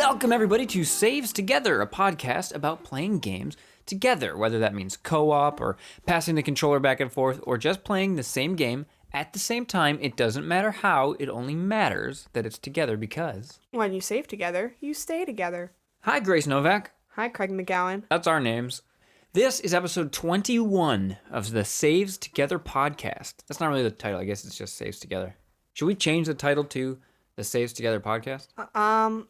Welcome, everybody, to Saves Together, a podcast about playing games together, whether that means co-op or passing the controller back and forth or just playing the same game at the same time. It doesn't matter how, it only matters that it's together because... When you save together, you stay together. Hi, Grace Novak. Hi, Craig McGowan. That's our names. This is episode 21 of the Saves Together podcast. That's not really the title. I guess it's just Saves Together. Should we change the title to the Saves Together podcast?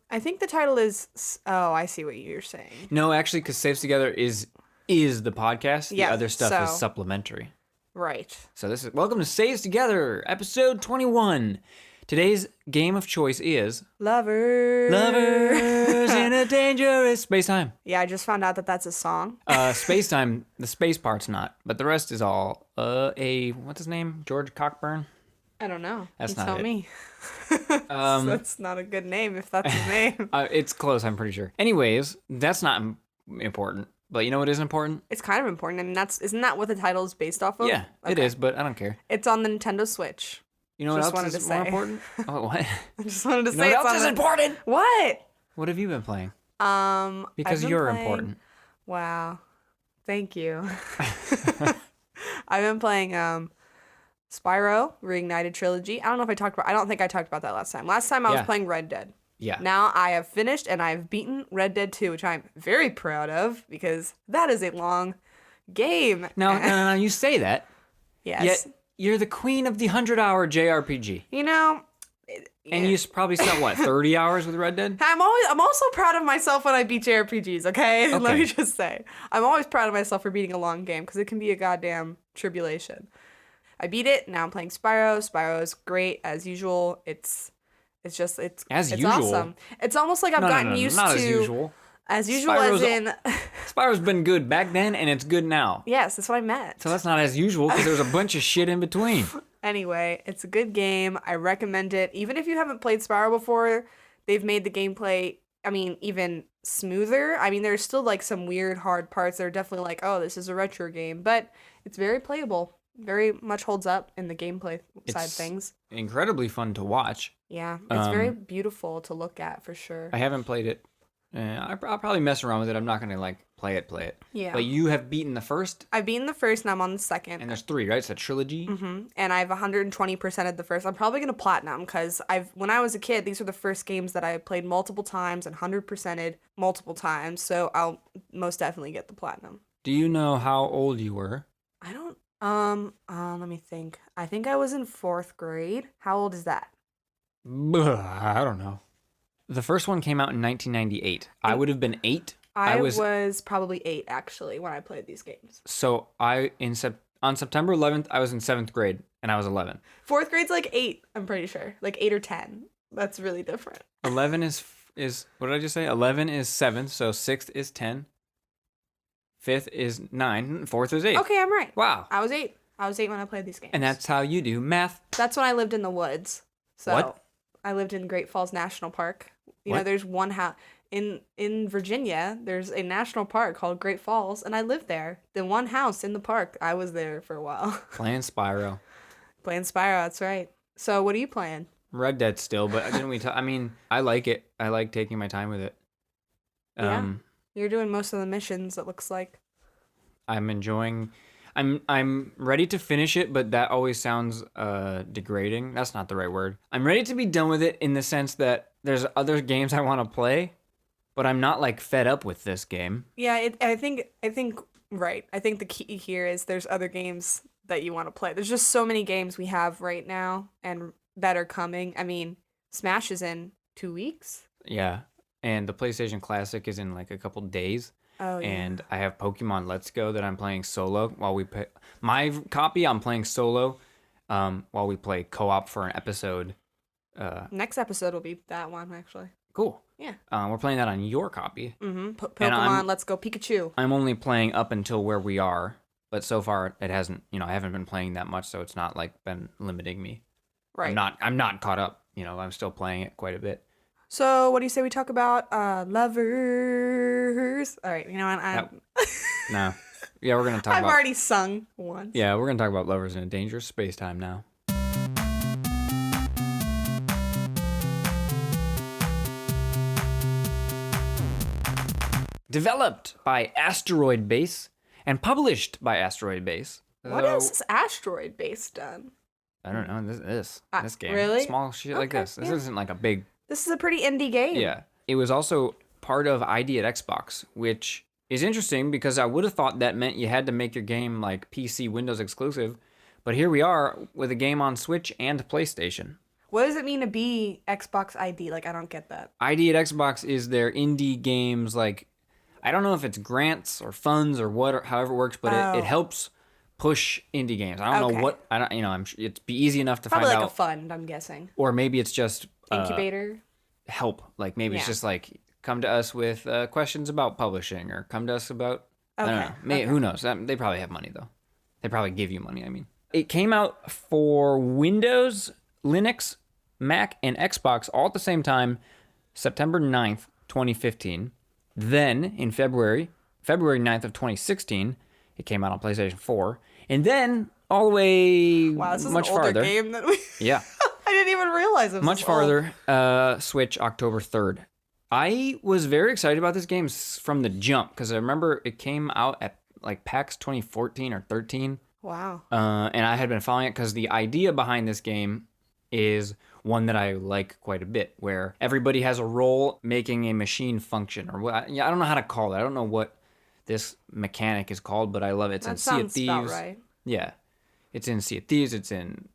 I think the title is... Oh, I see what you're saying. No, actually, because Saves Together is the podcast. The other stuff is supplementary. Right. So this is welcome to Saves Together, episode 21. Today's game of choice is Lovers in a Dangerous Spacetime. Yeah, I just found out that that's a song. Spacetime, the space part's not, but the rest is all what's his name? George Cockburn? I don't know. That's you not tell it. me. That's not a good name if that's his name. It's close, I'm pretty sure. Anyways, that's not important. But you know what is important? It's kind of important. I mean, isn't that what the title is based off of? Yeah, okay. It is, but I don't care. It's on the Nintendo Switch. You know Just what else wanted is to more say. important? Oh, what? I just wanted to You say know it's what else is important? What? What have you been playing? Because Because you're important. Wow. Thank you. I've been playing Spyro Reignited Trilogy. I don't think I talked about that last time. Last time I was playing Red Dead. Yeah. Now I have finished and I've beaten Red Dead 2, which I'm very proud of because that is a long game. No, you say that. Yes. Yet you're the queen of the 100-hour JRPG. You know... And you probably spent, what, 30 hours with Red Dead? I'm also proud of myself when I beat JRPGs, okay? Let me just say. I'm always proud of myself for beating a long game because it can be a goddamn tribulation. I beat it. Now I'm playing Spyro. Spyro's great as usual. It's awesome. It's almost like I've gotten used to... Not as usual. As usual as in... Spyro's been good back then and it's good now. Yes, that's what I meant. So that's not as usual because there's a bunch of shit in between. Anyway, it's a good game. I recommend it. Even if you haven't played Spyro before, they've made the gameplay, even smoother. There's still like some weird hard parts that are definitely like, oh, this is a retro game, but it's very playable. Very much holds up in the gameplay side of things. Incredibly fun to watch. Yeah, it's very beautiful to look at for sure. I haven't played it. I'll probably mess around with it. I'm not going to play it. Yeah. But you have beaten the first? I've beaten the first and I'm on the second. And there's 3, right? It's a trilogy? Mm-hmm. And I've 120%ed the first. I'm probably going to platinum because when I was a kid, these were the first games that I played multiple times and 100%ed multiple times. So I'll most definitely get the platinum. Do you know how old you were? I don't, let me think. I think I was in 4th grade. How old is that? I don't know. The first one came out in 1998. I would have been 8. I was probably 8 actually when I played these games. So on September 11th, I was in 7th grade and I was 11. 4th grade's like 8, I'm pretty sure. Like 8 or 10. That's really different. 11 is what did I just say? 11 is 7th, so 6th is 10. 5th is 9, 4th is 8. Okay, I'm right. Wow. I was 8. I was 8 when I played these games. And that's how you do math. That's when I lived in the woods. So what? I lived in Great Falls National Park. You What? know, there's one house in Virginia. There's a national park called Great Falls, and I lived there. The one house in the park, I was there for a while. Playing Spyro. Playing Spyro, that's right. So what are you playing? Red Dead still, but didn't we I like it. I like taking my time with it. Yeah. You're doing most of the missions, it looks like. I'm enjoying... I'm ready to finish it, but that always sounds degrading. That's not the right word. I'm ready to be done with it in the sense that there's other games I want to play, but I'm not fed up with this game. Yeah, I think right. I think the key here is there's other games that you want to play. There's just so many games we have right now and that are coming. Smash is in 2 weeks. Yeah, and the PlayStation Classic is in a couple days. Oh, yeah. And I have Pokemon Let's Go that I'm playing solo while we play. My copy I'm playing solo while we play co-op for an episode. Next episode will be that one, actually. Cool. Yeah. We're playing that on your copy. Mm-hmm. Pokemon Let's Go Pikachu. I'm only playing up until where we are, but so far it hasn't, I haven't been playing that much, so it's not been limiting me. Right. I'm not caught up. I'm still playing it quite a bit. So what do you say we talk about lovers? All right, you know what? No. Yeah, we're going to talk I've already sung once. Yeah, we're going to talk about lovers in a dangerous spacetime now. developed by Asteroid Base and published by Asteroid Base. What else is Asteroid Base done? I don't know. This game. Really? Small shit like Okay, this. This yeah. isn't like a big... This is a pretty indie game. Yeah. It was also part of ID at Xbox, which is interesting because I would have thought that meant you had to make your game like PC Windows exclusive. But here we are with a game on Switch and PlayStation. What does it mean to be Xbox ID? Like, I don't get that. ID at Xbox is their indie games, like, I don't know if it's grants or funds or what, or however it works, but it helps push indie games. I don't know what, I don't, I'm sure it'd be easy enough to Probably find like out. a fund, I'm guessing. Or maybe it's just Incubator. help. Like maybe it's just like, come to us with questions about publishing, or come to us about, I don't know. Maybe, who knows? They probably have money though. They probably give you money, I mean. It came out for Windows, Linux, Mac, and Xbox all at the same time, September 9th, 2015. Then, in February 9th of 2016, it came out on PlayStation 4. And then, all the way Wow, this is much an older farther. game than we... Yeah. I didn't even realize it was Much this farther, Switch, October 3rd. I was very excited about this game from the jump, because I remember it came out at like PAX 2014 or 13. old. Wow. And I had been following it because the idea behind this game is one that I like quite a bit, where everybody has a role making a machine function, or what? I don't know how to call it. I don't know what this mechanic is called, but I love it. It's in Sea of Thieves. About right. Yeah, it's in Sea of Thieves. It's in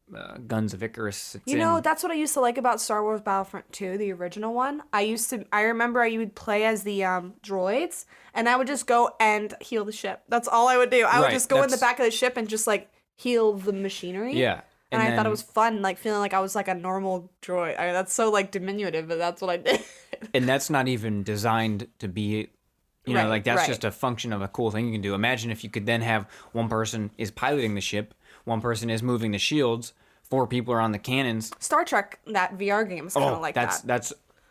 Guns of Icarus. You know, that's what I used to like about Star Wars Battlefront 2, the original one. I remember I would play as the droids, and I would just go and heal the ship. That's all I would do. I would just go in the back of the ship and just like heal the machinery. Yeah. And I thought it was fun, like feeling like I was like a normal droid. I mean, that's so like diminutive, but that's what I did. And that's not even designed to be, you know, Right, like that's right. just a function of a cool thing you can do. Imagine if you could then have one person is piloting the ship, one person is moving the shields, 4 people are on the cannons. Star Trek, that VR game is kind of like that.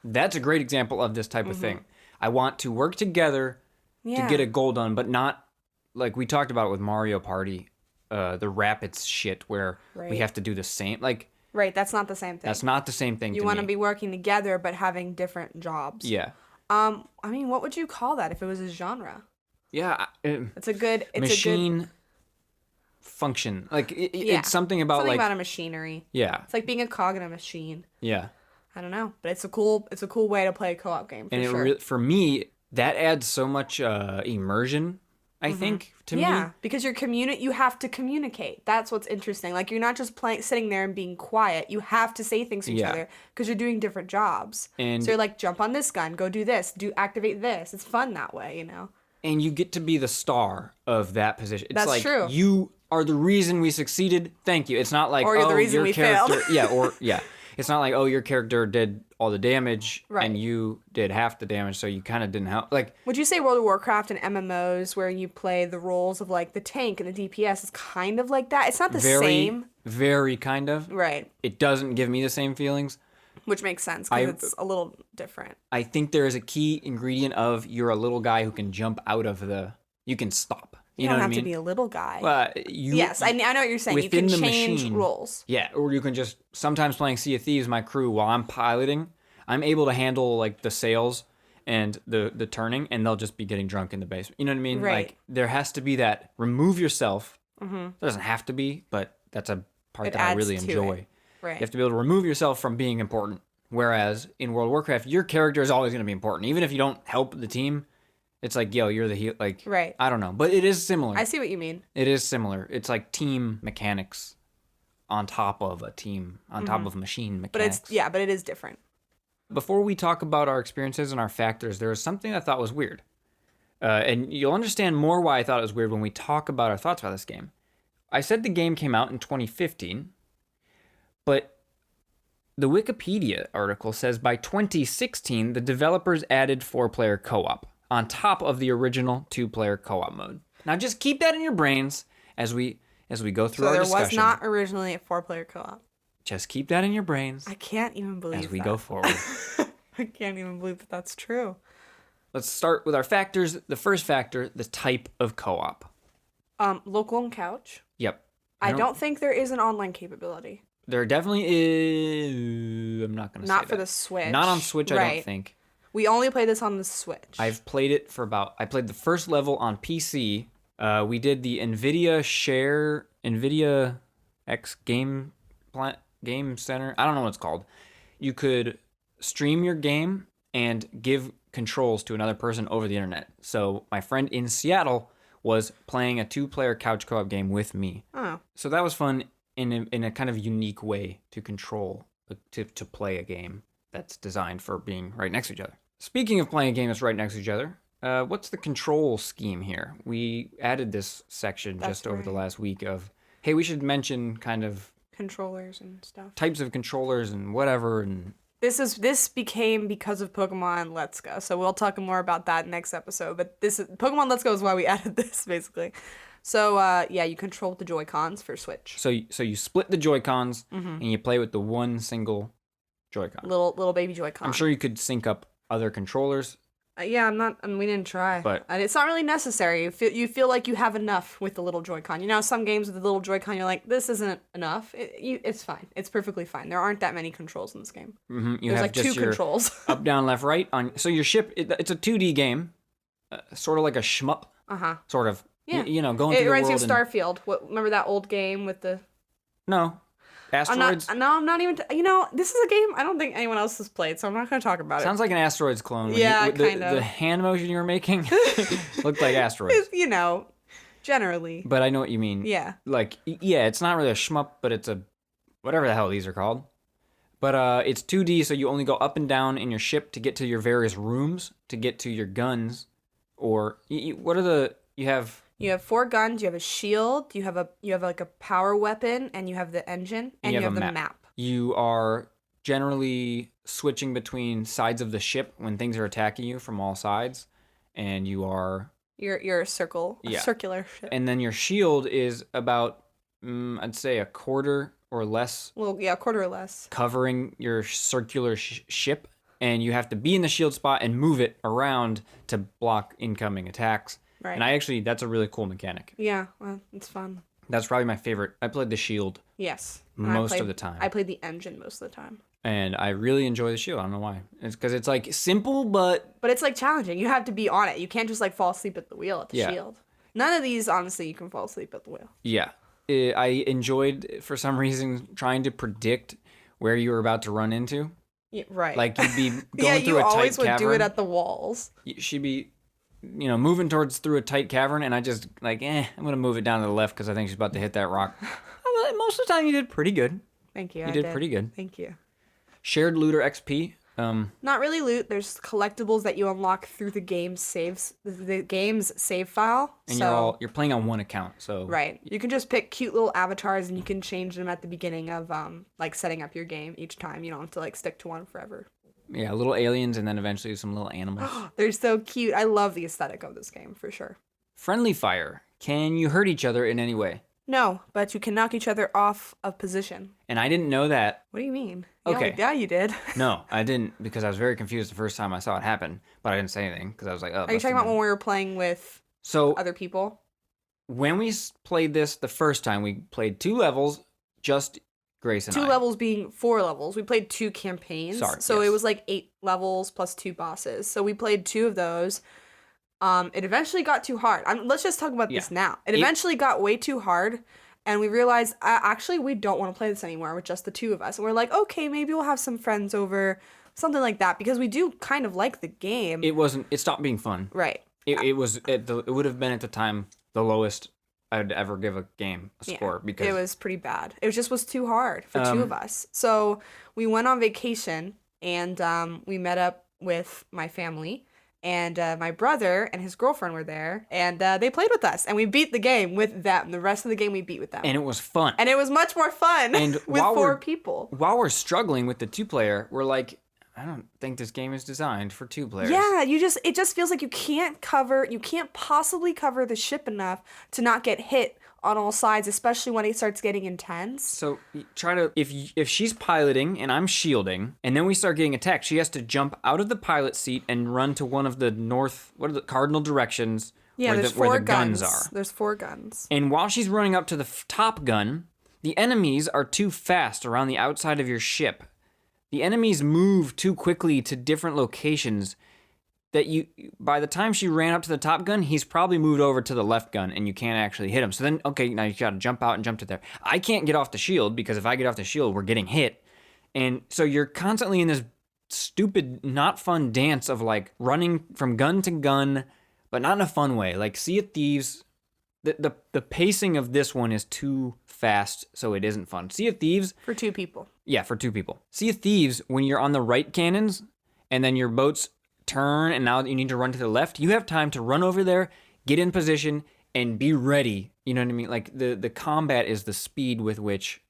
That's a great example of this type of thing. I want to work together to get a goal done, but not like we talked about with Mario Party, the rapids shit where we have to do the same. Like, Right, that's not the same thing. that's not the same thing. You to want to me. be working together, but having different jobs. Yeah. I mean, what would you call that if it was a genre? Yeah. It's a good Machine function. Like it's something about something like about a machinery. yeah. It's like being a cog in a machine. Yeah. I don't know, but it's a cool way to play a co-op game for And sure. for me, that adds so much immersion, I think, to me. Yeah, because you have to communicate. That's what's interesting. Like, you're not just sitting there and being quiet. You have to say things to each other because you're doing different jobs. And so you're like, jump on this gun, go do this, activate this. It's fun that way, you know? and you get to be the star of that position. It's That's like true. you are the reason we succeeded. Thank you. It's not like Or you're the reason your we character failed. yeah. It's not like, oh, your character did all the damage Right. and you did half the damage, so you kind of didn't help. Like, Would you say World of Warcraft and MMOs where you play the roles of like the tank and the DPS is kind of like that? It's not the same. very kind of. Right. It doesn't give me the same feelings. Which makes sense because it's a little different. I think there is a key ingredient of you're a little guy who can jump out of you can stop. You know don't what I have mean? to be a little guy. Yes, I know what you're saying. You within can the change machine, roles. Yeah, or you can just sometimes playing Sea of Thieves, my crew while I'm piloting, I'm able to handle like the sails and the turning, and they'll just be getting drunk in the basement. You know what I mean? Right. Like there has to be that remove yourself. Mm-hmm. There doesn't have to be, but that's a part It that I adds really to enjoy. it. Right. You have to be able to remove yourself from being important. Whereas in World of Warcraft, your character is always going to be important, even if you don't help the team. It's like, yo, you're the heel. Like, Right. I don't know, but it is similar. I see what you mean. It is similar. It's like team mechanics on top of a team, on top of machine mechanics. But it is different. Before we talk about our experiences and our factors, there was something I thought was weird. And you'll understand more why I thought it was weird when we talk about our thoughts about this game. I said the game came out in 2015, but the Wikipedia article says by 2016, the developers added 4-player co-op on top of the original 2-player co-op mode. Now just keep that in your brains as we go through our So there discussion. was not originally a 4-player co-op. Just keep that in your brains I can't even believe as we that. go forward. I can't even believe that that's true. Let's start with our factors. The first factor, the type of co-op. Local and couch. Yep. I don't think there is an online capability. There definitely is. I'm not going to say Not for that. the Switch. Not on Switch, I Right. don't think. We only play this on the Switch. I've played it I played the first level on PC. We did the NVIDIA X Game Center. I don't know what it's called. You could stream your game and give controls to another person over the internet. So my friend in Seattle was playing a 2-player couch co-op game with me. Oh. So that was fun in a kind of unique way to control, to play a game that's designed for being right next to each other. Speaking of playing a game that's right next to each other, what's the control scheme here? We added this section just over the last week of, hey, we should mention kind of controllers and stuff. Types of controllers and whatever. And this became because of Pokemon Let's Go. So we'll talk more about that next episode. But Pokemon Let's Go is why we added this, basically. So yeah, you control the Joy-Cons for Switch. So you split the Joy-Cons and you play with the one single Joy-Con. Little baby Joy-Con. I'm sure you could sync up other controllers. Yeah, we didn't try. But it's not really necessary. You feel like you have enough with the little Joy-Con. You know, some games with the little Joy-Con, you're like, this isn't enough. It's fine. It's perfectly fine. There aren't that many controls in this game. You There's have like just 2 your controls. up, down, left, right. So your ship, it's a 2D game, sort of like a shmup. Sort of. Yeah. You know, going through the world. It reminds you of Starfield. Remember that old game with the... No. Asteroids? I'm not even... this is a game I don't think anyone else has played, so I'm not going to talk about it. Sounds like an Asteroids clone. Yeah, kind of. The hand motion you were making looked like Asteroids. Generally. But I know what you mean. Yeah. Like, yeah, it's not really a shmup, but it's a... whatever the hell these are called. But it's 2D, so you only go up and down in your ship to get to your various rooms, to get to your guns. Or... what are the... You have 4 guns, you have a shield, you have like a power weapon, and you have the engine, and you have the map. You are generally switching between sides of the ship when things are attacking you from all sides, and you are... You're a circular ship. And then your shield is about, I'd say, a quarter or less. Well, yeah, a quarter or less. Covering your circular ship, and you have to be in the shield spot and move it around to block incoming attacks. Right. And that's a really cool mechanic. Yeah, well, it's fun. That's probably my favorite. I played the shield. Yes. Most of the time. I played the engine most of the time. And I really enjoy the shield. I don't know why. It's because it's like simple, but... But it's like challenging. You have to be on it. You can't just like fall asleep at the wheel at the shield. None of these, honestly, you can fall asleep at the wheel. Yeah. I enjoyed, for some reason, trying to predict where you were about to run into. Yeah, right. Like you'd be going through a tight cavern. Yeah, you always would do it at the walls. She'd be... moving through a tight cavern, and I just, I'm going to move it down to the left because I think she's about to hit that rock. Well, most of the time, you did pretty good. Thank you. You did pretty good. Thank you. Shared loot or XP? Not really loot. There's collectibles that you unlock through the game's save file. And you're playing on one account, so... Right. You can just pick cute little avatars, and you can change them at the beginning of, setting up your game each time. You don't have to, stick to one forever. Yeah, little aliens and then eventually some little animals. They're so cute. I love the aesthetic of this game, for sure. Friendly fire. Can you hurt each other in any way? No, but you can knock each other off of position. And I didn't know that. What do you mean? Okay. Yeah, you did. No, I didn't, because I was very confused the first time I saw it happen. But I didn't say anything, because I was like, oh. Are you talking about when we were playing with other people? When we played this the first time, we played 2 levels, just... Grace and 2 levels being 4 levels. We played 2 campaigns. So it was 8 levels plus 2 bosses. So we played 2 of those. It eventually got too hard. Let's just talk about this now. It eventually got way too hard, and we realized, actually, we don't want to play this anymore with just the 2 of us. And we're like, okay, maybe we'll have some friends over, something like that, because we do kind of like the game. It stopped being fun. Right. It would have been at the time the lowest I'd ever give a game a score, because it was pretty bad. It was too hard for 2 of us. So we went on vacation, and we met up with my family, and my brother and his girlfriend were there, and they played with us, and we beat the game with them. The rest of the game we beat with them. And it was fun. And it was much more fun with 4 people. While we're struggling with the 2-player, we're like, I don't think this game is designed for 2 players. Yeah, it just feels like you can't possibly cover the ship enough to not get hit on all sides, especially when it starts getting intense. So if she's piloting and I'm shielding, and then we start getting attacked, she has to jump out of the pilot seat and run to one of the cardinal directions where the guns are. There's 4 guns. And while she's running up to the top gun, the enemies are too fast around the outside of your ship the enemies move too quickly to different locations that by the time she ran up to the top gun, he's probably moved over to the left gun and you can't actually hit him. So then, okay, now you gotta jump out and jump to there. I can't get off the shield because if I get off the shield, we're getting hit. And so you're constantly in this stupid, not fun dance of like running from gun to gun, but not in a fun way. Like Sea of Thieves, the pacing of this one is too fast, so it isn't fun. Sea of Thieves... For 2 people. Yeah, for 2 people. Sea of Thieves, when you're on the right cannons, and then your boats turn, and now you need to run to the left, you have time to run over there, get in position, and be ready. You know what I mean? Like, the combat is the speed with which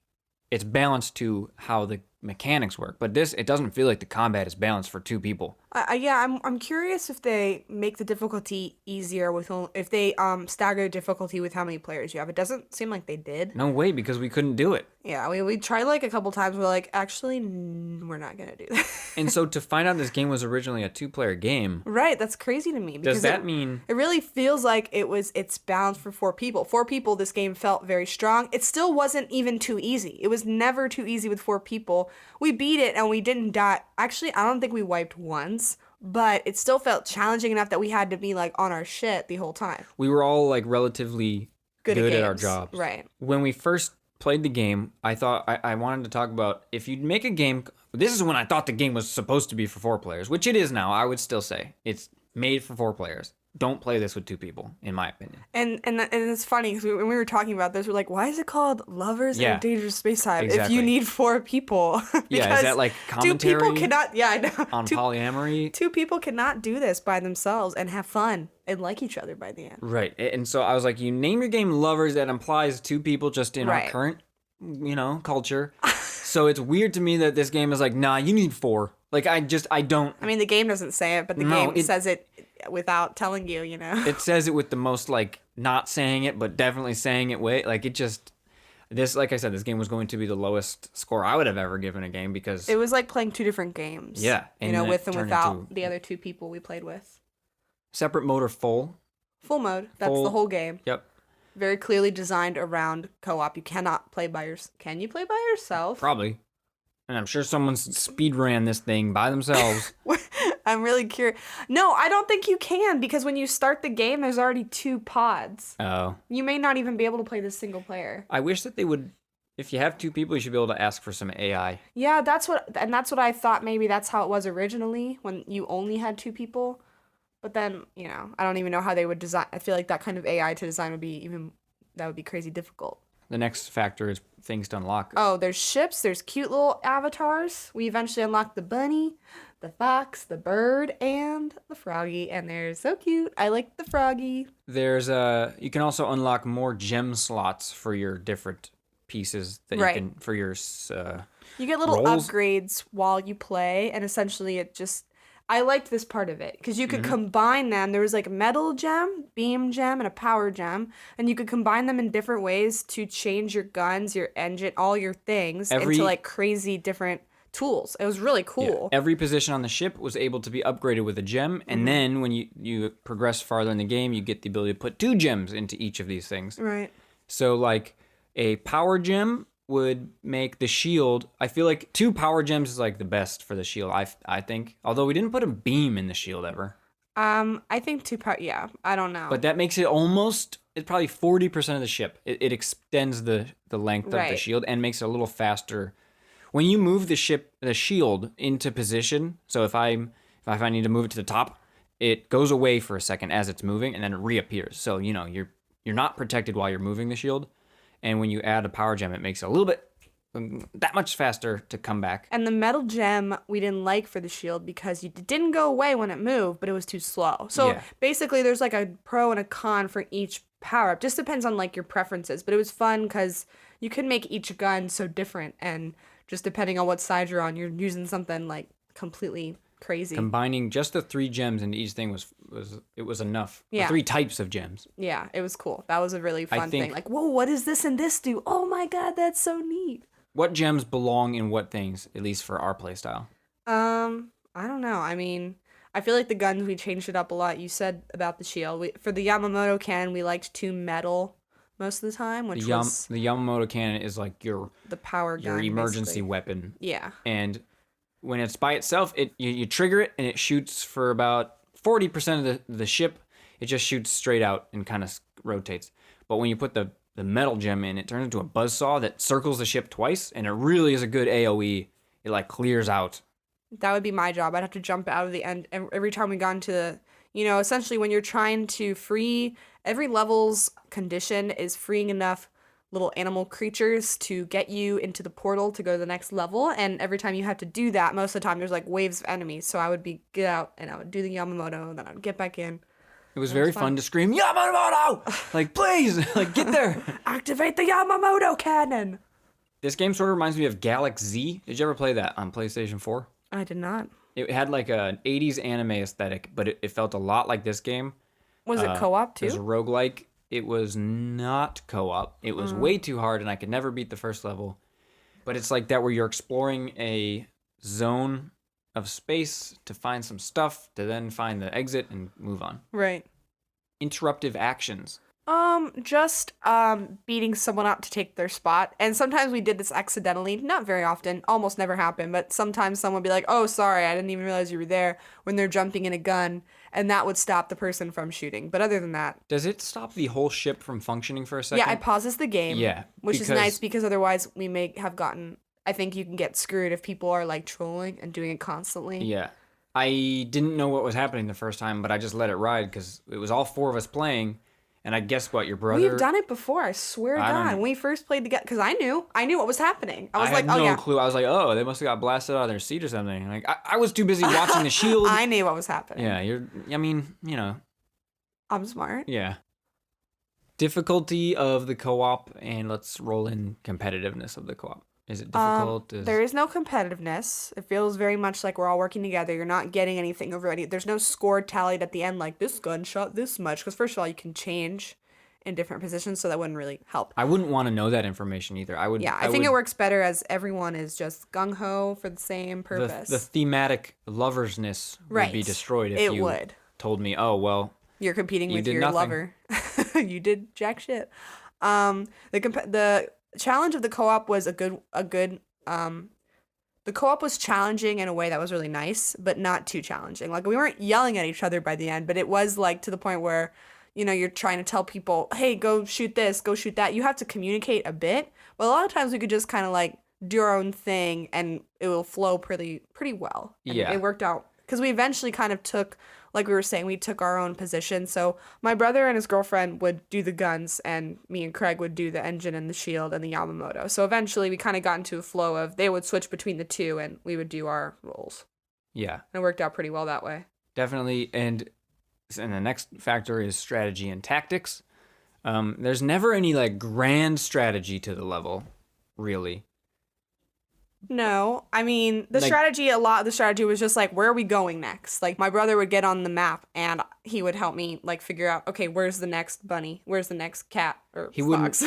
it's balanced to how the mechanics work. But this, it doesn't feel like the combat is balanced for 2 people. Yeah, I'm curious if they make the difficulty easier if they stagger difficulty with how many players you have. It doesn't seem like they did. No way, because we couldn't do it. Yeah, we tried like a couple times. We're like, actually, we're not gonna do that. And so to find out this game was originally a 2-player game, right? That's crazy to me. Does that mean it really feels like it's bound for 4 people? 4 people. This game felt very strong. It still wasn't even too easy. It was never too easy with 4 people. We beat it and we didn't die. Actually, I don't think we wiped once. But it still felt challenging enough that we had to be like on our shit the whole time. We were all like relatively good at our jobs. Right. When we first played the game, I thought I wanted to talk about if you'd make a game. This is when I thought the game was supposed to be for 4 players, which it is now. I would still say it's made for 4 players. Don't play this with 2 people, in my opinion. And it's funny because when we were talking about this, we're like, why is it called Lovers in Dangerous Spacetime if you need 4 people? Yeah, is that like commentary 2 people cannot, yeah, I know. On polyamory? 2 people cannot do this by themselves and have fun and like each other by the end. Right. And so I was like, you name your game Lovers, that implies 2 people just in our current, culture. So it's weird to me that this game is like, nah, you need 4. Like, I don't. I mean, the game doesn't say it, but the game says it without telling you, It says it with the most, like, not saying it, but definitely saying it way. Like, like I said, this game was going to be the lowest score I would have ever given a game because... It was like playing 2 different games. Yeah. With and without the other 2 people we played with. Separate mode or full? Full mode. That's the whole game. Yep. Very clearly designed around co-op. You cannot play by yourself. Can you play by yourself? Probably. And I'm sure someone's speed ran this thing by themselves. I'm really curious. No, I don't think you can because when you start the game, there's already 2 pods. Oh. You may not even be able to play this single player. I wish that they would. If you have 2 people, you should be able to ask for some AI. Yeah, that's what I thought. Maybe that's how it was originally when you only had 2 people. But then, I don't even know how they would design. I feel like that kind of AI to design would be crazy difficult. The next factor is things to unlock. Oh, there's ships. There's cute little avatars. We eventually unlock the bunny, the fox, the bird, and the froggy. And they're so cute. I like the froggy. You can also unlock more gem slots for your different pieces that you can, for your you get little rolls. Upgrades while you play. And essentially I liked this part of it because you could combine them. There was like a metal gem, beam gem, and a power gem. And you could combine them in different ways to change your guns, your engine, all your things into like crazy different tools. It was really cool. Yeah. Every position on the ship was able to be upgraded with a gem. And then when you progress farther in the game, you get the ability to put 2 gems into each of these things. Right. So like a power gem would make the shield. I feel like 2 power gems is like the best for the shield. I think, although we didn't put a beam in the shield ever. I think 2 power. Yeah, I don't know. But that makes it almost. It's probably 40% of the ship. It extends the length of the shield and makes it a little faster. When you move the shield into position. So if I need to move it to the top, it goes away for a second as it's moving and then it reappears. So you're not protected while you're moving the shield. And when you add a power gem, it makes it a little bit that much faster to come back. And the metal gem we didn't like for the shield because it didn't go away when it moved, but it was too slow. So basically there's like a pro and a con for each power-up. Just depends on like your preferences. But it was fun because you could make each gun so different. And just depending on what side you're on, you're using something like completely crazy. Combining just the 3 gems into each thing was enough. Yeah. 3 types of gems. Yeah, it was cool. That was a really fun thing. Like, whoa, what does this and this do? Oh my god, that's so neat. What gems belong in what things, at least for our playstyle? I don't know. I mean, I feel like the guns, we changed it up a lot. You said about the shield. For the Yamamoto cannon, we liked 2 metal most of the time, which the Yamamoto cannon is like the power gun, your emergency basically. weapon. Yeah. And when it's by itself, you trigger it and it shoots for about 40% of the ship. It just shoots straight out and kind of rotates. But when you put the metal gem in, it turns into a buzzsaw that circles the ship twice, and it really is a good AoE. It like clears out. That would be my job. I'd have to jump out of the end every time we got into the, essentially when you're trying to free, every level's condition is freeing enough little animal creatures to get you into the portal to go to the next level. And every time you have to do that, most of the time there's like waves of enemies. So I would get out and I would do the Yamamoto, and then I would get back in. It was very fun to scream, Yamamoto! Like, please, like, get there. Activate the Yamamoto cannon! This game sort of reminds me of Galaxy Z. Did you ever play that on PlayStation 4? I did not. It had like an 80s anime aesthetic, but it felt a lot like this game. Was it co-op too? It was a roguelike. It was not co-op. It was way too hard, and I could never beat the first level. But it's like that where you're exploring a zone of space to find some stuff, to then find the exit and move on. Right. Interruptive actions. Just beating someone up to take their spot. And sometimes we did this accidentally. Not very often. Almost never happened. But sometimes someone would be like, oh, sorry, I didn't even realize you were there, when they're jumping in a gun. And that would stop the person from shooting. But other than that... Does it stop the whole ship from functioning for a second? Yeah, it pauses the game. Yeah. Which is nice, because otherwise we may have gotten... I think you can get screwed if people are like trolling and doing it constantly. Yeah. I didn't know what was happening the first time, but I just let it ride because it was all four of us playing. And I guess what, your brother... We've done it before, I swear to God. When we first played together, because I knew what was happening. I was like, oh yeah. I had no clue. I was like, oh, they must have got blasted out of their seat or something. Like, I was too busy watching the shield. I knew what was happening. Yeah, I'm smart. Yeah. Difficulty of the co-op, and let's roll in competitiveness of the co-op. Is it difficult? There is no competitiveness. It feels very much like we're all working together. You're not getting anything over any. There's no score tallied at the end like this gun shot this much. Because first of all, you can change in different positions, so that wouldn't really help. I wouldn't want to know that information either. I think it works better as everyone is just gung-ho for the same purpose. The thematic loversness would be destroyed if you told me, oh, well... You're competing with your lover. You did jack shit. The challenge of the co-op was the co-op was challenging in a way that was really nice, but not too challenging. Like, we weren't yelling at each other by the end, but it was like to the point where, you're trying to tell people, hey, go shoot this, go shoot that. You have to communicate a bit, but a lot of times we could just kind of like do our own thing and it will flow pretty well. And it worked out because we eventually kind of took, like we were saying, we took our own position. So my brother and his girlfriend would do the guns, and me and Craig would do the engine and the shield and the Yamamoto. So eventually we kind of got into a flow of they would switch between the two and we would do our roles. Yeah. And it worked out pretty well that way. Definitely. And the next factor is strategy and tactics. There's never any like grand strategy to the level, really. No, I mean, the strategy was just like, where are we going next? Like, my brother would get on the map and he would help me like figure out, okay, where's the next bunny? Where's the next cat or fox?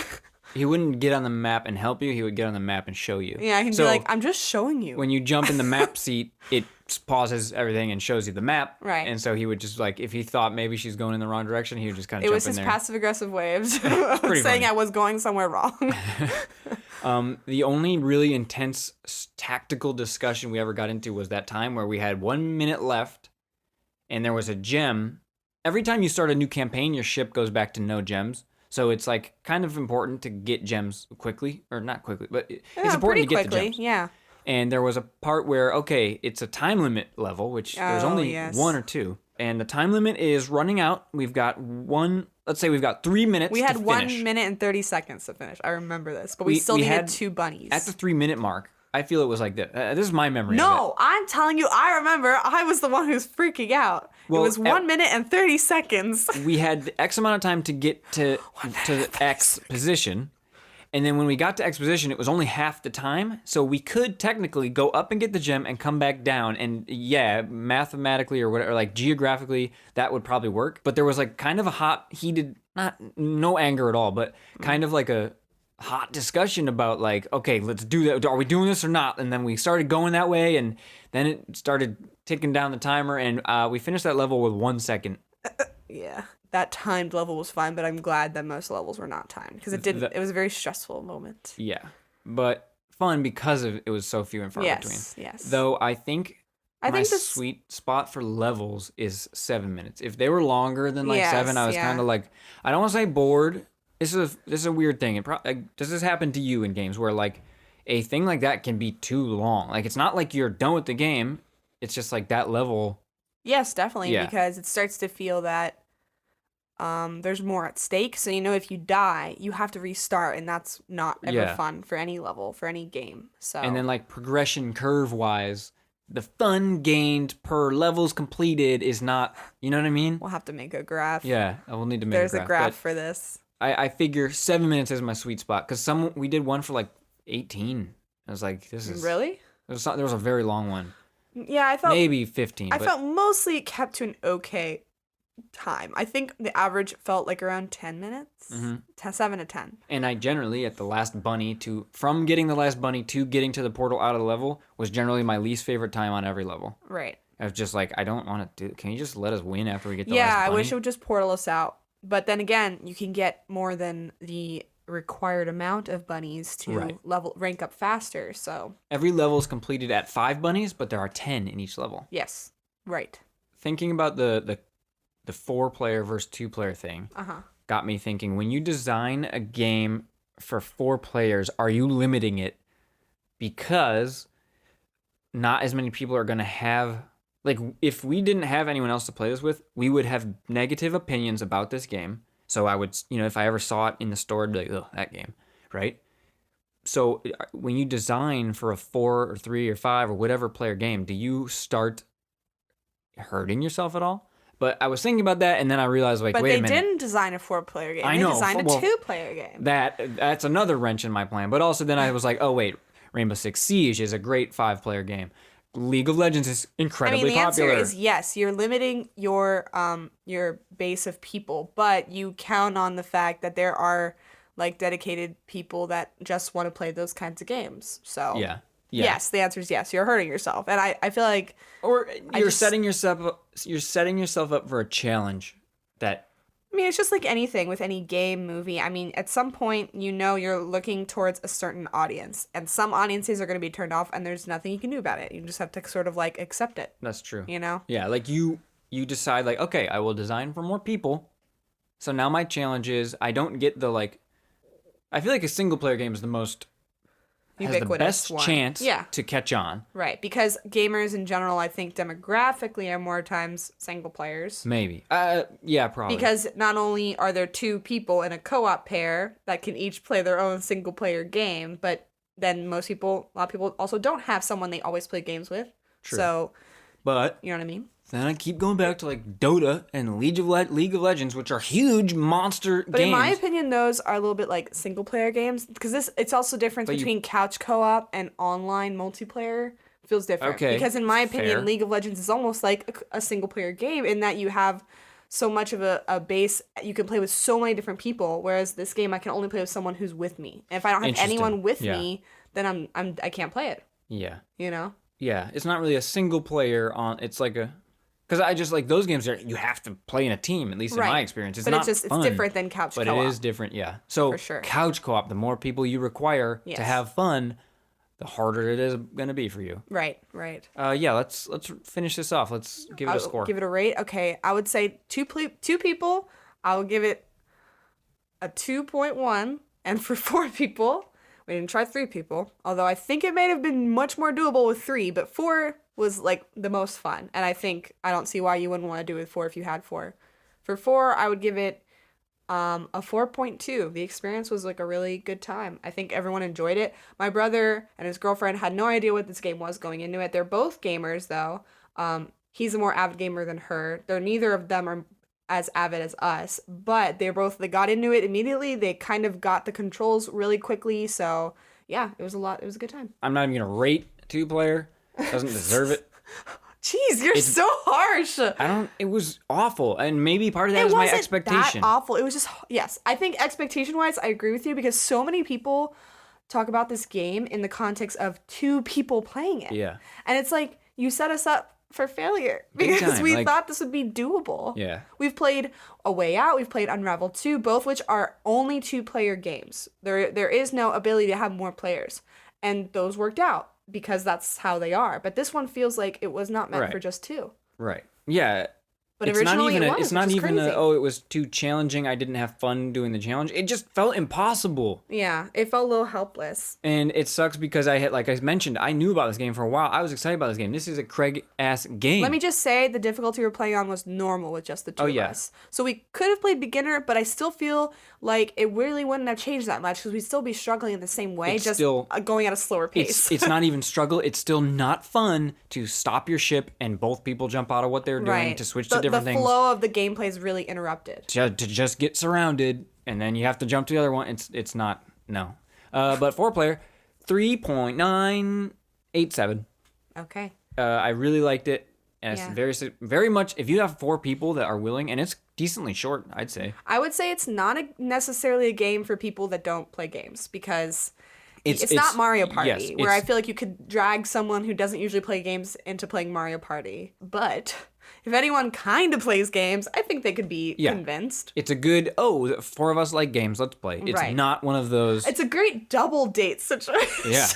He wouldn't get on the map and help you. He would get on the map and show you. Yeah, he'd be like, I'm just showing you. When you jump in the map seat, it pauses everything and shows you the map. Right. And so he would just like, if he thought maybe she's going in the wrong direction, he would just kind of jump in there. It was his passive-aggressive ways of saying funny. I was going somewhere wrong. The only really intense tactical discussion we ever got into was that time where we had 1 minute left and there was a gem. Every time you start a new campaign, your ship goes back to no gems. So it's like kind of important to get gems quickly, or not quickly, but it's important to get the gems. Yeah. And there was a part where, okay, it's a time limit level, which there's only one or two. And the time limit is running out. We've got let's say we've got 3 minutes to finish. We had 1 minute and 30 seconds to finish. I remember this. But we still needed 2 bunnies. At the 3 minute mark, I feel it was like this. This is my memory of it. No, I'm telling you, I remember. I was the one who's freaking out. Well, it was 1 minute and 30 seconds. We had X amount of time to get to the X position. And then when we got to X position, it was only half the time. So we could technically go up and get the gem and come back down. And yeah, mathematically or whatever, like geographically, that would probably work. But there was like kind of a heated, no anger at all, but kind of like a hot discussion about like, okay, let's do that. Are we doing this or not? And then we started going that way, and then it started ticking down the timer, and we finished that level with 1 second. Yeah, that timed level was fine, but I'm glad that most levels were not timed because it was a very stressful moment. Yeah, but fun because it was so few and far between. Yes. Though I think I my think this. sweet spot for levels is 7 minutes. If they were longer than like 7, I was kind of like, I don't want to say bored. This is a weird thing. Does this happen to you in games where like a thing like that can be too long? Like it's not like you're done with the game. It's just like that level. Yes, definitely, Yeah. because it starts to feel that there's more at stake. So if you die, you have to restart, and that's not ever fun for any level, for any game. So And then like progression curve wise, the fun gained per levels completed is not, you know what I mean? we'll have to make a graph. Yeah, I will need to make There's a graph. a graph But for this. I figure 7 minutes is my sweet spot because we did one for like 18. I was like, this is Really? there was a very long one, Yeah, I felt maybe 15. I but felt mostly it kept to an okay time. I think the average felt like around 10 minutes, 7 to 10. and I generally at the last bunny from getting the last bunny to getting to the portal out of the level was generally my least favorite time on every level. Right. I was just like, I don't want to do. Can you just let us win after we get the Yeah, last I bunny? wish it would just portal us out. But then again, you can get more than the required amount of bunnies to rank up faster. So Every level is completed at 5 bunnies, but there are 10 in each level. yes, right. Thinking about the 4-player versus 2-player thing got me thinking, when you design a game for 4 players, are you limiting it because not as many people are going to have, like, if we didn't have anyone else to play this with, we would have negative opinions about this game. So I would, if I ever saw it in the store, I'd be like, oh, that game, right? So when you design for a 4 or 3 or 5 or whatever player game, do you start hurting yourself at all? But I was thinking about that, and then I realized, like, But wait a they minute. didn't design a 4-player game. I They know, designed a well, 2-player game. That's another wrench in my plan. But also then I was like, oh, wait, Rainbow Six Siege is a great 5-player game. League of Legends is incredibly the popular. answer is yes. You're limiting your base of people, but you count on the fact that there are like dedicated people that just want to play those kinds of games. So Yeah. yes, the answer is yes. You're hurting yourself, and I feel like Or you're setting yourself up for a challenge that it's just like anything with any game, movie. I mean, at some point, you're looking towards a certain audience, and some audiences are going to be turned off, and there's nothing you can do about it. You just have to sort of like accept it. that's true. Yeah, like you decide like, okay, I will design for more people. So now my challenge is I don't get the like, I feel like a single player game is the most has the ubiquitous best one. chance Yeah. to catch on. Right, because gamers in general, I think demographically are more times single players. Maybe. Yeah, probably. Because not only are there 2 people in a co-op pair that can each play their own single player game, but then a lot of people also don't have someone they always play games with. True. So, But you know what I mean? then I keep going back to like Dota and League of Legends, which are huge monster But games. in my opinion, those are a little bit like single player games because it's also difference But between couch co-op and online multiplayer. Feels different. Okay, Because in my opinion, fair. League of Legends is almost like a single player game in that you have so much of a base you can play with so many different people, whereas this game I can only play with someone who's with me. And if I don't have Interesting. anyone with Yeah. me, then I can't play it. Yeah. Yeah, It's not really a single player on. It's like a. Because I just like those games you have to play in a team, at least in my experience. It's but not it's fun, different than couch but co-op. it is different, yeah. So For sure. couch co-op, the more people you require Yes. to have fun, the harder it is going to be for you. Right. Yeah, let's finish this off. Let's give it a score. Give it a rate. Okay, I would say two people, I would give it a 2.1, and for 4 people, we didn't try 3 people. Although I think it may have been much more doable with 3, but 4 was like the most fun, and I don't see why you wouldn't want to do it with 4 if you had 4. For 4, I would give it a 4.2. The experience was like a really good time. I think everyone enjoyed it. My brother and his girlfriend had no idea what this game was going into it. They're both gamers though. He's a more avid gamer than her. Neither of them are as avid as us, but they got into it immediately. They kind of got the controls really quickly. So yeah, it was a good time. I'm not even going to rate 2-player. Doesn't deserve it. Jeez, you're so harsh. It was awful. And maybe part of that was my expectation. That awful. It was just, yes. I think expectation-wise, I agree with you because so many people talk about this game in the context of 2 people playing it. Yeah. And it's like, you set us up for failure Big because time, we like- thought this would be doable. Yeah. We've played A Way Out, we've played Unravel 2, both which are only 2-player games. There is no ability to have more players. and those worked out because that's how they are. But this one feels like it was not meant Right. for just 2. Right. Yeah. But It's originally not even it was, it's not which is even crazy. it was too challenging. I didn't have fun doing the challenge. It just felt impossible. Yeah, it felt a little helpless. And it sucks because like I mentioned, I knew about this game for a while. I was excited about this game. This is a Craig-ass game. Let me just say the difficulty we're playing on was normal with just the 2 of us. So we could have played beginner, but I still feel like it really wouldn't have changed that much because we'd still be struggling in the same way, It's just still- going at a slower pace. It's not even struggle. It's still not fun to stop your ship and both people jump out of what they're doing to switch to different things. The flow of the gameplay is really interrupted. To just get surrounded and then you have to jump to the other one. It's not, no. But 4-player, 3.987. Okay. I really liked it. And Yeah. it's very much, if you have 4 people that are willing, and it's decently short, I'd say. I would say it's not necessarily a game for people that don't play games because it's not Mario Party, yes, where I it's- feel like you could drag someone who doesn't usually play games into playing Mario Party. But if anyone kind of plays games, I think they could be convinced. It's a good, 4 of us like games, let's play. It's Right. not one of those. It's a great double date situation. Yeah.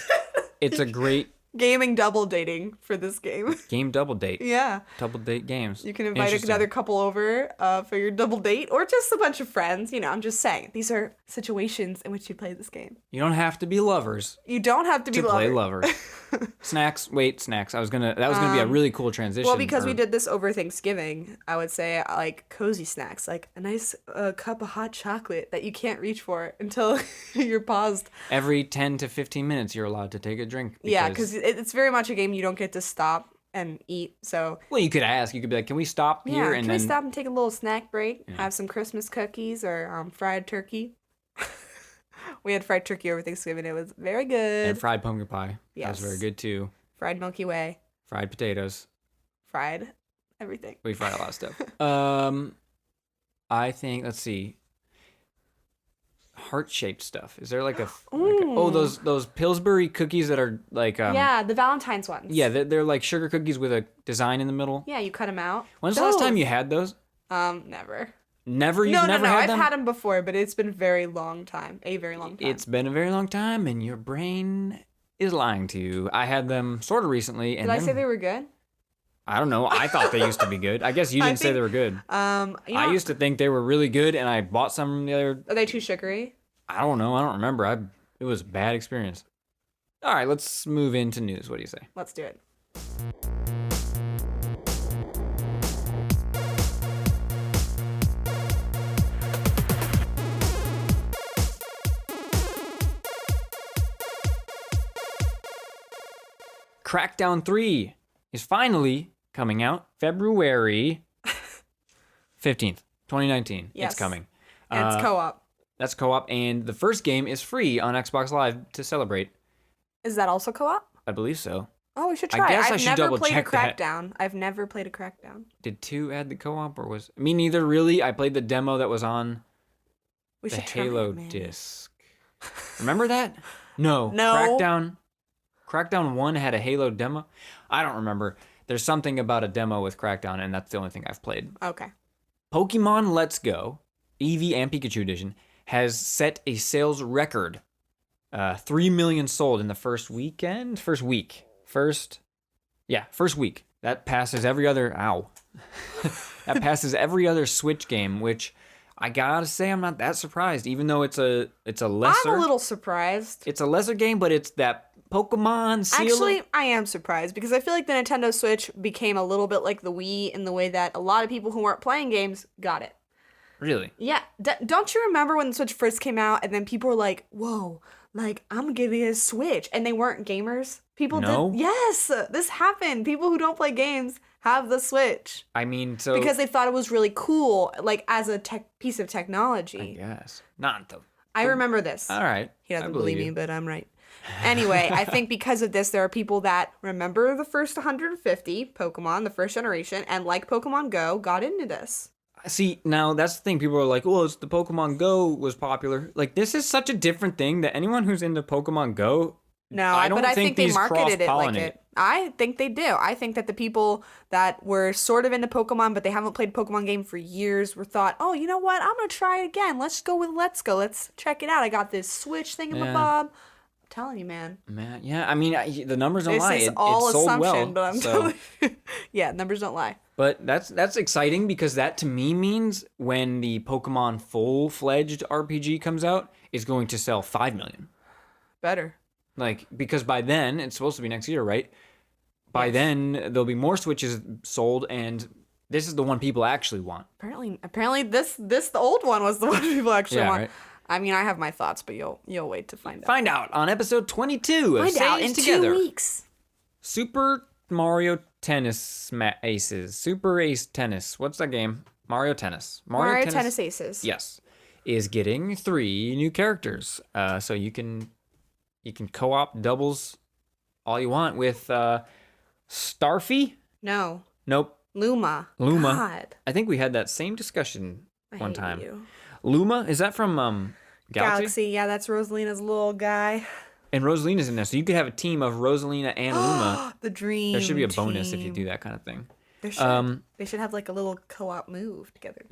It's a great Gaming double dating for this game. game double date. Yeah. Double date games. You can invite Interesting. another couple over for your double date or just a bunch of friends. You know, I'm just saying. These are situations in which you play this game. You don't have to be lovers You don't have to be to play lovers. lovers. Snacks. That was gonna be a really cool transition. Well, because we or- did this over Thanksgiving, I would say like cozy snacks, like a nice cup of hot chocolate that you can't reach for until you're paused. every 10 to 15 minutes you're allowed to take a drink. Yeah, because it's very much a game you don't get to stop and eat. So well, you could ask. You could be like, "Can we stop yeah, here?" can And we then stop and take a little snack break? Have some Christmas cookies or fried turkey. We had fried turkey over Thanksgiving. It was very good. and fried pumpkin pie. That was Yes. very good too. Fried Milky Way. Fried potatoes. Fried everything. We fried a lot of stuff. I think, let's see, heart-shaped stuff. Is there like Ooh. those Pillsbury cookies that are like Yeah, the Valentine's ones. yeah, they're like sugar cookies with a design in the middle. Yeah, you cut them out. When's the last time you had those? Never. Never. You've No, never had I've them. had them before, but it's been a very long time. A very long time. It's been a very long time, and your brain is lying to you. I had them sort of recently, and Did I then- say they were good? I don't know. I thought they used to be good. I guess you I didn't say think- they were good. You I know, used to think they were really good, and I bought some the other. are they too sugary? I don't know. I don't remember. It was a bad experience. All right, let's move into news. What do you say? Let's do it. Crackdown 3 is finally coming out February 15th, 2019. Yes. It's coming. And it's co-op. That's co-op, and the first game is free on Xbox Live to celebrate. Is that also co-op? I believe so. Oh, we should I try. guess I I've should never double played a check that. Crackdown. I've never played a Crackdown. Did 2 add the co-op, or was me neither? Really, I played the demo that was on We the should try, Halo man. disc. Remember that? No. No. Crackdown 1 had a Halo demo. I don't remember. There's something about a demo with Crackdown, and that's the only thing I've played. Okay. Pokemon Let's Go, Eevee and Pikachu Edition, has set a sales record. 3 million sold in the first week. First week. That passes every other that passes every other Switch game, which I gotta say I'm not that surprised, even though it's a lesser. I'm a little surprised. It's a lesser game, but it's that Pokemon seal. Actually, I am surprised because I feel like the Nintendo Switch became a little bit like the Wii in the way that a lot of people who weren't playing games got it. Really? Yeah. Don't you remember when the Switch first came out and then people were like, whoa, like, I'm getting a Switch. And they weren't gamers? People No. did. Yes, this happened. People who don't play games have the Switch I mean, so because they thought it was really cool, like, as a piece of I technology. guess not though. I remember this. All right. He doesn't I believe me, you. but I'm right. Anyway, I think because of this, there are people that remember the first 150 Pokemon, the first generation, and like Pokemon Go, got into this. See, now that's the thing. People are like, "Oh, it's the Pokemon Go was popular." Like, this is such a different thing that anyone who's into Pokemon Go. No, I don't but I think they these marketed it like cross-pollinate. it. I think they do. I think that the people that were sort of into Pokemon, but they haven't played Pokemon game for years, were thought, oh, you know what? I'm gonna try it again. Let's go with Let's Go. Let's check it out. I got this Switch thingamabob. telling you, man. Man, yeah, I mean, the numbers don't This lie. is It all sold assumption, well, but I'm so. telling you. Yeah, numbers don't lie. But that's exciting because that to me means when the Pokemon full-fledged RPG comes out, it's going to sell 5 million. Better. Like, because by then, it's supposed to be next year, right? By Yes. then, there'll be more Switches sold, and this is the one people actually want. Apparently, this the old one was the one people actually Yeah, want. right. I mean, I have my thoughts, but you'll wait to find out. Find out on episode 22 of Find out in Saves Together. 2 weeks. Super Mario Tennis Aces. Super Ace Tennis. What's that game? Mario Tennis. Mario Tennis Aces. Yes. Is getting 3 new characters. So you can co-op doubles all you want with Starfy? No. Nope. Luma. Luma. God. I think we had that same discussion I one hate time. you. Luma, is that from Galaxy? Yeah, that's Rosalina's little guy. And Rosalina's in there, so you could have a team of Rosalina and Luma. The dream. There should be a bonus if you team. do that kind of thing. There should. They should have like a little co-op move together.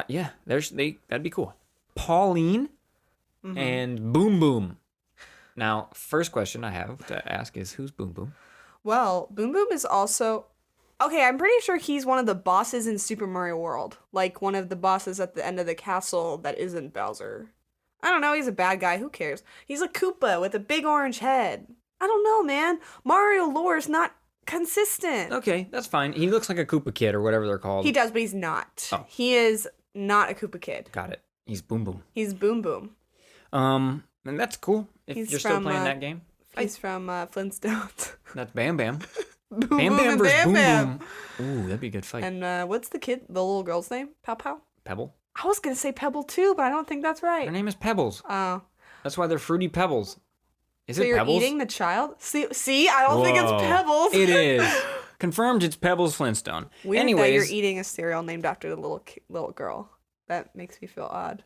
Yeah, that'd be cool. Pauline and Boom Boom. Now, first question I have to ask is, who's Boom Boom? Well, Boom Boom is also... Okay, I'm pretty sure he's one of the bosses in Super Mario World. Like, one of the bosses at the end of the castle that isn't Bowser. I don't know, he's a bad guy, who cares? He's a Koopa with a big orange head. I don't know, man. Mario lore is not consistent. Okay, that's fine. He looks like a Koopa Kid or whatever they're called. He does, but he's not. Oh. He is not a Koopa Kid. Got it. He's Boom Boom. He's Boom Boom. And that's cool. If He's you're still from, playing that game. He's from Flintstones. That's Bam Bam. Boom Bam Boom Bam and versus Bam Boom Bam. Boom. Ooh, that'd be a good fight. And what's the little girl's name? Pow Pow? Pebble. I was going to say Pebble too, but I don't think that's Their right. name is Pebbles. Oh. That's why they're Fruity Pebbles. Is So it you're Pebbles? eating the child? See, I don't think it's Whoa. Pebbles. It is. Confirmed it's Pebbles Flintstone. Weird Anyways, that you're eating a cereal named after the little girl. That makes me feel odd.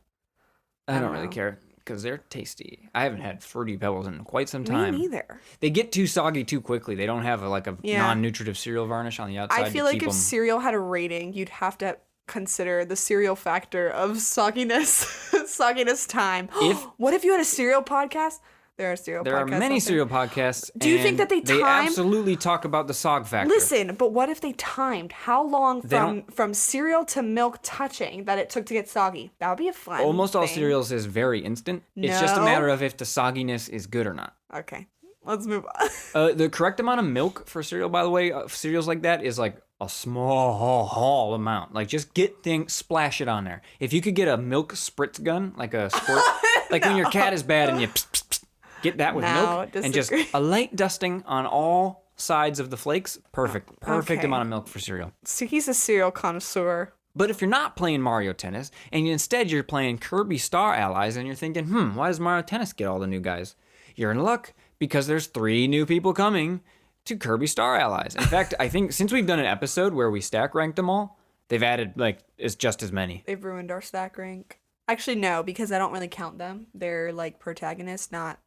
I don't really know. care because they're tasty. I haven't had Fruity Pebbles in quite some Me time. neither. They get too soggy too quickly. They don't have a Yeah. non-nutritive cereal varnish on the outside. I feel to like keep if them... cereal had a rating, you'd have to consider the cereal factor of sogginess, sogginess time. What if you had a cereal podcast? There are cereal podcasts. There are many out there. cereal podcasts. Do you think and that they They time- absolutely talk about the sog factor. Listen, but what if they timed how long They from cereal to milk touching that it took to get soggy? That would be a fun Almost all thing. cereals is very instant. It's just a No. matter of if the sogginess is good or not. Okay, let's move on. The correct amount of milk for cereal, by the way, cereals like that is like a small amount. Like just splash it on there. If you could get a milk spritz gun, like a squirt, like when your cat is bad and you get that with No, milk and just disagree. a light dusting on all sides of the flakes. Perfect Okay. amount of milk for cereal. So he's a cereal connoisseur. But if you're not playing Mario Tennis and instead you're playing Kirby Star Allies and you're thinking, why does Mario Tennis get all the new guys? You're in luck because there's 3 new people coming to Kirby Star Allies. In fact, I think since we've done an episode where we stack ranked them all, they've added it's just as many. They've ruined our stack rank. Actually, no, because I don't really count them. They're like protagonists, not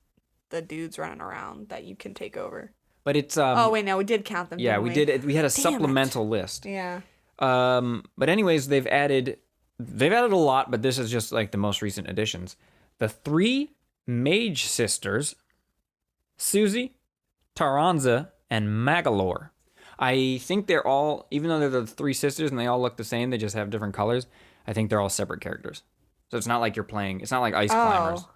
the dudes running around that you can take over. But it's Oh wait, no, we did count them. yeah, didn't we we did. We had a it. supplemental list. Yeah. But anyways, they've added a lot, but this is just like the most recent additions. The 3 Mage sisters, Susie, Taranza, and Magalore. I think they're all, even though they're the 3 sisters and they all look the same, they just have different colors. I think they're all separate characters. So it's not like you're playing. It's not like Ice Climbers. Oh,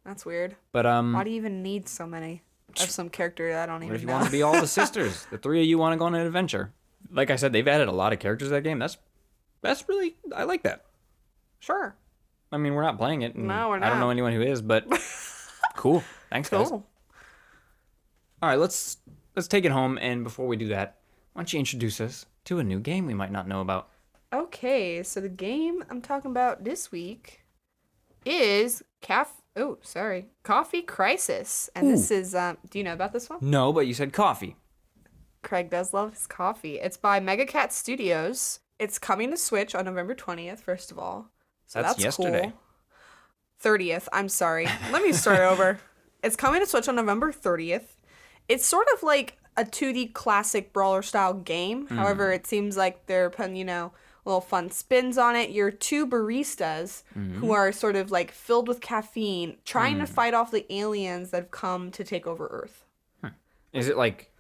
that's weird. But Why do you even need so many of some character that I don't even what if you know? want to be all the sisters? The 3 of you want to go on an adventure. Like I said, they've added a lot of characters to that game. That's really, I like that. Sure. I mean, we're not playing it. And No, we're I don't not. know anyone who is, but cool. Thanks, guys. Cool. All right, let's take it home. And before we do that, why don't you introduce us to a new game we might not know about? Okay, so the game I'm talking about this week is Coffee Crisis. And this is do you know about this one? No, but you said coffee. Craig does love his coffee. It's by Megacat Studios. It's coming to Switch on November 20th, first of all. So That's that's yesterday. Cool. 30th. I'm sorry. Let me start over. It's coming to Switch on November 30th. It's sort of like a 2D classic brawler style game. However, it seems like they're putting, a little fun spins on it. You're two baristas who are sort of like filled with caffeine, trying to fight off the aliens that have come to take over Earth. Is it like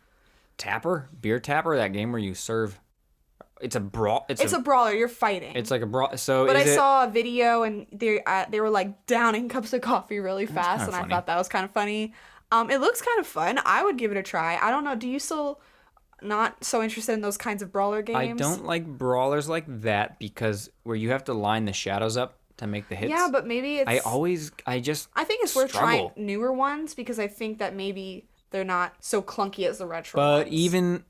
Beer Tapper, that game where you serve? It's a brawl. It's a brawler. You're fighting. It's like a brawl. So, but I saw a video and they were like downing cups of coffee really fast, and funny. I thought that was kind of funny. It looks kind of fun. I would give it a try. I don't know. Do you still not so interested in those kinds of brawler games? I don't like brawlers like that because where you have to line the shadows up to make the hits. Yeah, but maybe it's. I think it's worth trying newer ones because I think that maybe they're not so clunky as the retro But ones. even,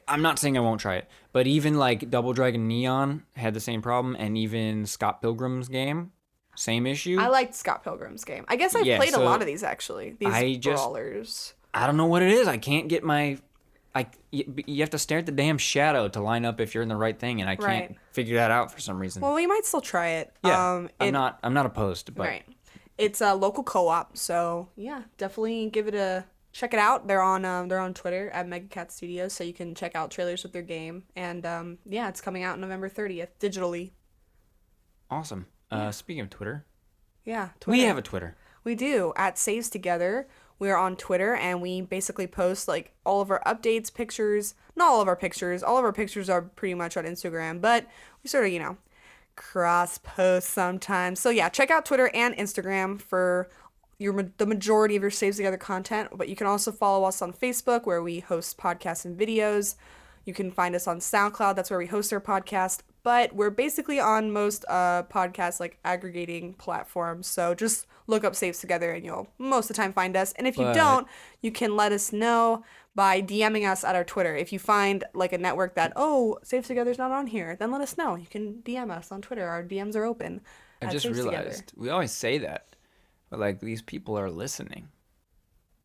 I'm not saying I won't try it, but even like Double Dragon Neon had the same problem, and even Scott Pilgrim's game, same issue. I liked Scott Pilgrim's game. I guess I've played a lot of these actually. These brawlers. I don't know what it is. I can't get you have to stare at the damn shadow to line up if you're in the right thing, and I can't figure that out for some reason. Well, we might still try it. Yeah, I'm not opposed, but right. It's a local co-op, so yeah, definitely check it out. They're on Twitter at MegaCat Studios, so you can check out trailers with their game. And it's coming out November 30th digitally. Awesome. Speaking of Twitter, yeah, Twitter. we have a Twitter. We do at Saves Together. We are on Twitter, and we basically post like all of our updates, pictures. Not all of our pictures. All of our pictures are pretty much on Instagram, but we sort of cross post sometimes. So yeah, check out Twitter and Instagram for the majority of your Saves Together content, but you can also follow us on Facebook where we host podcasts and videos. You can find us on SoundCloud. That's where we host our podcast, but we're basically on most podcast like aggregating platforms. So just look up Saves Together and you'll most of the time find us. And if you don't, you can let us know by DMing us at our Twitter. If you find like a network that, Saves Together's not on here, then let us know. You can DM us on Twitter. Our DMs are open. I just realized we always say that. But, like, these people are listening.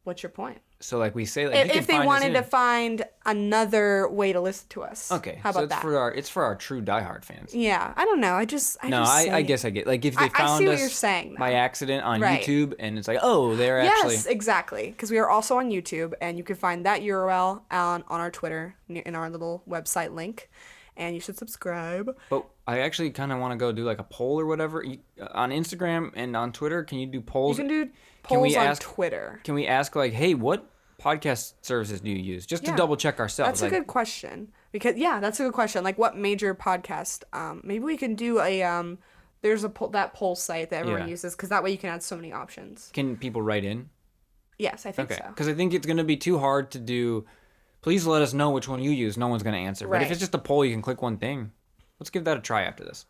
What's your point? So, like, we say, like, if they wanted to find another way to listen to us. Okay. How about that? It's for our true diehard fans. Yeah. I don't know. I guess I get. Like, if they found I see what us you're saying, by accident on YouTube, and it's like, they're actually... Yes, exactly. Because we are also on YouTube, and you can find that URL on our Twitter in our little website link. And you should subscribe. But I actually kind of want to go do like a poll or whatever on Instagram and on Twitter. Can you do polls? You can do polls on Twitter. Can we ask like, hey, what podcast services do you use? Just to double check ourselves. That's a good question. Because that's a good question. Like what major podcast? Maybe we can do a there's that poll site that everyone uses because that way you can add so many options. Can people write in? Yes, I think so. Because I think it's going to be too hard to do. Please let us know which one you use. No one's going to answer. But if it's just a poll, you can click one thing. Let's give that a try after this.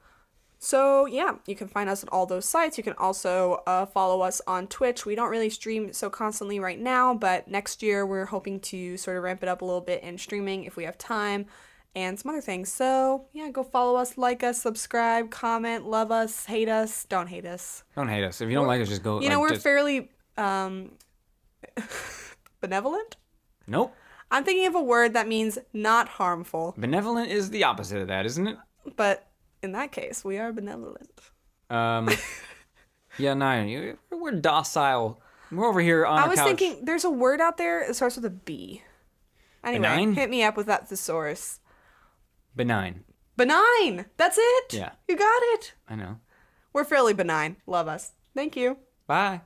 So, yeah, you can find us on all those sites. You can also follow us on Twitch. We don't really stream so constantly right now, but next year we're hoping to sort of ramp it up a little bit in streaming if we have time and some other things. So, yeah, go follow us, like us, subscribe, comment, love us, hate us. Don't hate us. Don't hate us. If you don't like us, just go. We're fairly benevolent? Nope. I'm thinking of a word that means not harmful. Benevolent is the opposite of that, isn't it? But in that case, we are benevolent. We're docile. We're over here on our couch. I was thinking, there's a word out there that starts with a B. Anyway, Benign? hit me up with that thesaurus. Benign. Benign! That's it! Yeah. You got it! I know. We're fairly benign. Love us. Thank you. Bye.